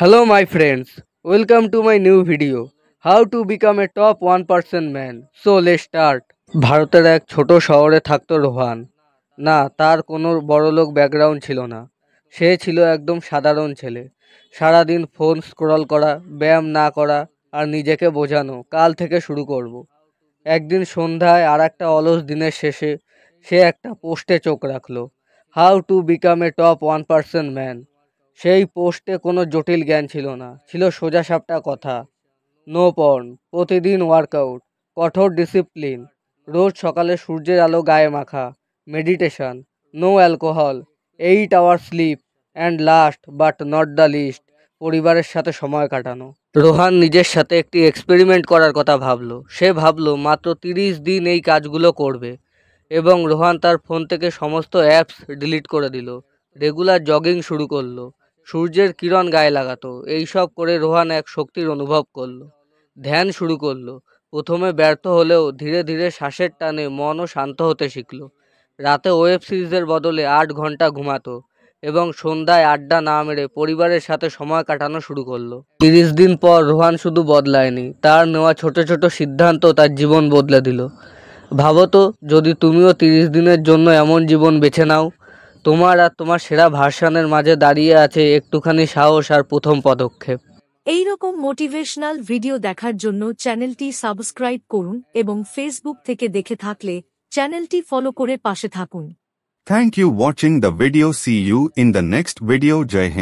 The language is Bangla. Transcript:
Hello my friends, welcome to my new video. How to become a top 1% man. So let's start. ভারতের এক ছোট শহরে থাকতো রোহান। না, তার কোনো বড়লোক ব্যাকগ্রাউন্ড ছিল না। সে ছিল একদম সাধারণ ছেলে। সারাদিন ফোন স্ক্রল করা, ব্যায়াম না করা আর নিজেকে বোঝানো কাল থেকে শুরু করব। একদিন সন্ধ্যায় আর একটা অলস দিনের শেষে সে একটা পোস্টে চোখ রাখলো। How to become a top 1% man. সেই পোস্টে কোনো জটিল জ্ঞান ছিল না, ছিল সোজাসাপটা কথা। নো পর্ন, প্রতিদিন ওয়ার্কআউট, কঠোর ডিসিপ্লিন, রোজ সকালে সূর্যের আলো গায়ে মাখা, meditation, no alcohol, 8 hour sleep, and last but not the least, পরিবারের সাথে সময় কাটানো। রোহান নিজের সাথে একটি এক্সপেরিমেন্ট করার কথা ভাবলো। সে ভাবলো মাত্র 30 দিন এই কাজগুলো করবে এবং রোহান তার ফোন থেকে সমস্ত অ্যাপস ডিলিট করে দিল। রেগুলার জগিং শুরু করলো, সূর্যের কিরণ গায়ে লাগাতো। এইসব করে রোহান এক শক্তির অনুভব করলো। ধ্যান শুরু করলো। প্রথমে ব্যর্থ হলেও ধীরে ধীরে শ্বাসের টানে মনও শান্ত হতে শিখলো। রাতে ওয়েব সিরিজের বদলে 8 ঘন্টা ঘুমাতো এবং সন্ধ্যায় আড্ডা না মেরে পরিবারের সাথে সময় কাটানো শুরু করলো। 30 দিন পর রোহান শুধু বদলায়নি, তার নেওয়া ছোট ছোট সিদ্ধান্ত তার জীবন বদলে দিল। ভাবো তো, যদি তুমিও 30 দিনের জন্য এমন জীবন বেছে নাও, তোমার আর তোমার সেরা ভার্সনের মাঝে দাঁড়িয়ে আছে একটুখানি সাহস আর প্রথম পদক্ষেপ। এই রকম মোটিভেশনাল ভিডিও দেখার জন্য চ্যানেলটি সাবস্ক্রাইব করুন এবং ফেসবুক থেকে দেখে থাকলে চ্যানেলটি ফলো করে পাশে থাকুন। Thank you watching the video. See you in the next video. Jai Hind.